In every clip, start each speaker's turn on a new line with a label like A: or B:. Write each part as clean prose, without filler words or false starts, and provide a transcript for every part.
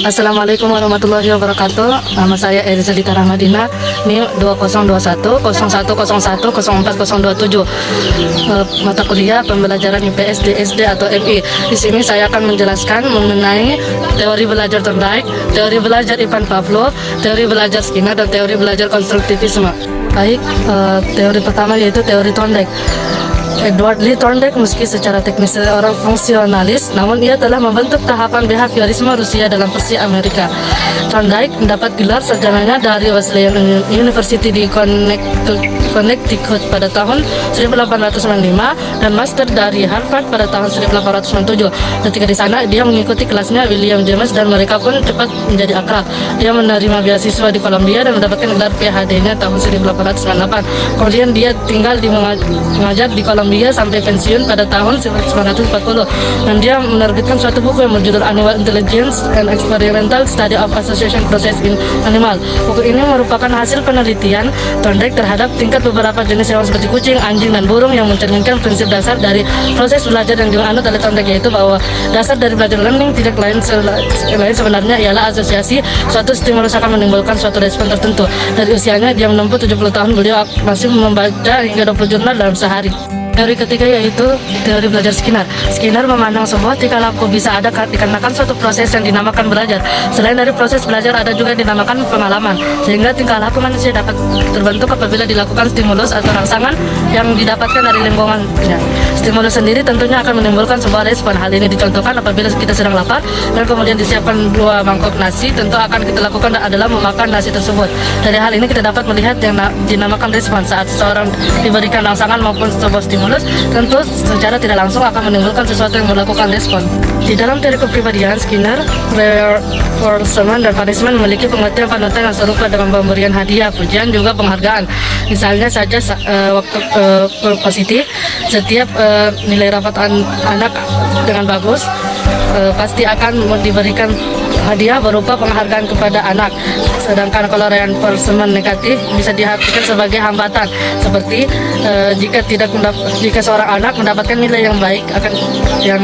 A: Assalamualaikum warahmatullahi wabarakatuh. Nama saya Eriza Dita Rahmadina. NIM 2021 0101 04027. Mata kuliah pembelajaran IPS DSD atau MI. Di sini saya akan menjelaskan mengenai teori belajar Thorndike, teori belajar Ivan Pavlov, teori belajar Skinner, dan teori belajar konstruktivisme. Baik, teori pertama yaitu teori Thorndike. Edward Lee Thorndike meski secara teknis seorang fungsionalis, namun ia telah membentuk tahapan behaviorisme Rusia dalam versi Amerika. Thorndike mendapat gelar sarjananya dari Wesleyan University di Connecticut pada tahun 1895 dan master dari Harvard pada tahun 1897. Ketika di sana, dia mengikuti kelasnya William James dan mereka pun cepat menjadi akrab. Dia menerima beasiswa di Columbia dan mendapatkan gelar PhD-nya tahun 1898. Kemudian dia tinggal mengajar di Columbia sampai pensiun pada tahun 1940, dan dia menerbitkan suatu buku yang berjudul Animal Intelligence and Experimental Study of Association Process in Animal. Buku ini merupakan hasil penelitian Thorndike terhadap tingkat beberapa jenis hewan seperti kucing, anjing, dan burung yang mencerminkan prinsip dasar dari proses belajar yang dianut oleh Thorndike, yaitu bahwa dasar dari belajar learning tidak lain sebenarnya ialah asosiasi. Suatu stimulus akan menimbulkan suatu respon tertentu. Dari usianya dia menempuh 70 tahun, beliau masih membaca hingga 20 jurnal dalam sehari. Teori ketiga yaitu teori belajar Skinner. Skinner memandang sebuah tingkah laku bisa ada dikarenakan suatu proses yang dinamakan belajar. Selain dari proses belajar, ada juga yang dinamakan pengalaman, sehingga tingkah laku manusia dapat terbentuk apabila dilakukan stimulus atau rangsangan yang didapatkan dari lingkungannya. Stimulus sendiri tentunya akan menimbulkan sebuah respon. Hal ini dicontohkan apabila kita sedang lapar dan kemudian disiapkan 2 mangkok nasi, tentu akan kita lakukan adalah memakan nasi tersebut. Dari hal ini kita dapat melihat yang dinamakan respon saat seseorang diberikan rangsangan maupun sebuah stimulus, tentu secara tidak langsung akan menimbulkan sesuatu yang melakukan respon. Di dalam teori kepribadian, Skinner, reinforcement, dan punishment memiliki pengertian panutan yang serupa dengan pemberian hadiah, pujian, juga penghargaan. Misalnya saja waktu positif, setiap nilai rapat anak dengan bagus pasti akan diberikan hadiah berupa penghargaan kepada anak. Sedangkan kalau reinforcement negatif bisa diartikan sebagai hambatan, seperti jika seorang anak mendapatkan nilai yang baik, yang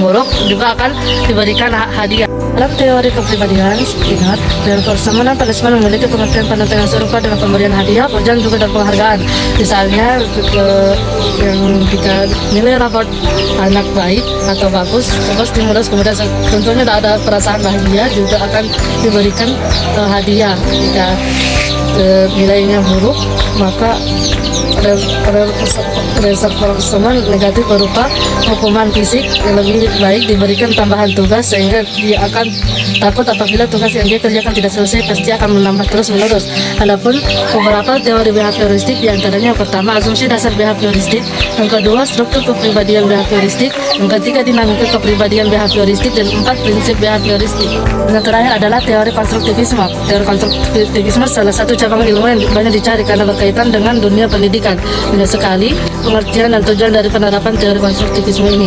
A: buruk juga akan diberikan hadiah. Dalam teori kepribadian Skinner, reinforcement dan punishment memiliki pengertian panutan yang serupa dengan pemberian hadiah, pujian, juga dan penghargaan. Misalnya jika nilai raport anak baik atau bagus, terus stimulus, kemudian tentunya ada perasaan bahagia, juga akan diberikan hadiah. Jika nilainya buruk, maka reinforcement negatif berupa hukuman fisik yang lebih baik, diberikan tambahan tugas sehingga dia akan takut apabila tugas yang dia kerjakan tidak selesai, pasti akan menambah terus menerus. Adapun beberapa teori behavioristik, diantaranya yang pertama asumsi dasar behavioristik, yang kedua struktur kepribadian behavioristik, yang ketiga dinamika kepribadian behavioristik, dan 4 prinsip behavioristik. Dan terakhir adalah teori konstruktivisme. Teori konstruktivisme salah satu cabang ilmu yang banyak dicari karena berkaitan dengan dunia pendidikan. Banyak sekali pengertian dan tujuan dari penerapan teori konstruktivisme ini.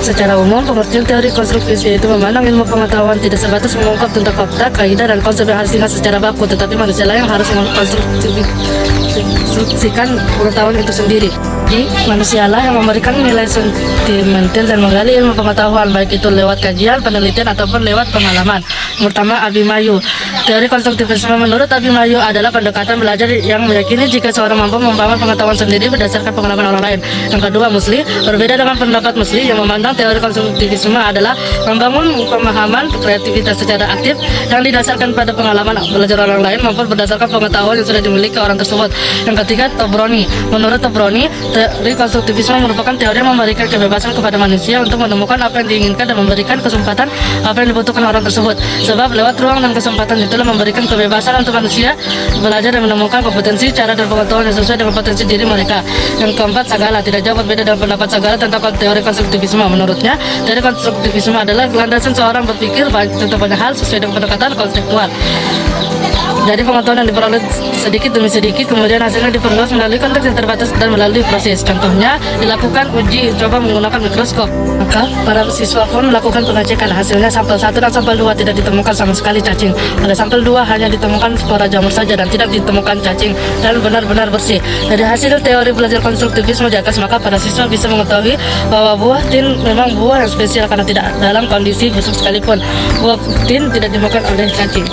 A: Secara umum, pengertian teori konstruktivisme itu memandang ilmu pengetahuan tidak sebatas mengungkap tentang fakta, kaidah, dan konsep yang harus diingat secara baku, tetapi manusia yang harus mengkonstruksikan pengetahuan itu sendiri. Jadi, manusialah yang memberikan nilai sentimental dan menggali ilmu pengetahuan, baik itu lewat kajian, penelitian, ataupun lewat pengalaman. Pertama, Abimanyu. Teori konstruktivisme menurut Abimanyu adalah pendekatan belajar yang meyakini jika seorang mampu membangun pengetahuan sendiri berdasarkan pengalaman orang lain. Yang kedua, Musli. Berbeda dengan pendapat Musli yang memandang teori konstruktivisme adalah membangun pemahaman kreativitas secara aktif yang didasarkan pada pengalaman belajar orang lain maupun berdasarkan pengetahuan yang sudah dimiliki orang tersebut. Yang ketiga, Tobroni. Menurut Tobroni, teori konstruktivisme merupakan teori yang memberikan kebebasan kepada manusia untuk menemukan apa yang diinginkan dan memberikan kesempatan apa yang dibutuhkan orang tersebut. Sebab lewat ruang dan kesempatan itulah memberikan kebebasan untuk manusia belajar dan menemukan kompetensi, cara, dan pengetahuan yang sesuai dengan potensi diri mereka. Yang keempat, Sagala. Tidak jauh berbeda dengan pendapat Sagala tentang teori konstruktivisme. Menurutnya, teori konstruktivisme adalah landasan seorang berpikir tentang banyak hal sesuai dengan pendekatan konseptual. Jadi pengetahuan yang diperoleh sedikit demi sedikit, kemudian hasilnya diperluas melalui konteks yang terbatas dan melalui proses analisis. Contohnya dilakukan uji coba menggunakan mikroskop. Maka para siswa pun melakukan pengecekan. Hasilnya sampel 1 dan sampel 2 tidak ditemukan sama sekali cacing. Pada sampel 2 hanya ditemukan spora jamur saja dan tidak ditemukan cacing dan benar-benar bersih. Dari hasil teori belajar konstruktivisme di atas, maka para siswa bisa mengetahui bahwa buah tin memang buah yang spesial karena tidak dalam kondisi busuk sekalipun. Buah tin tidak dimakan oleh cacing.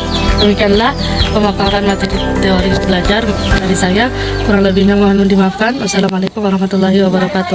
A: Demikianlah pemaparan materi teori belajar dari saya. Kurang lebihnya mohon dimaafkan. Wassalamualaikum warahmatullahi wabarakatuh.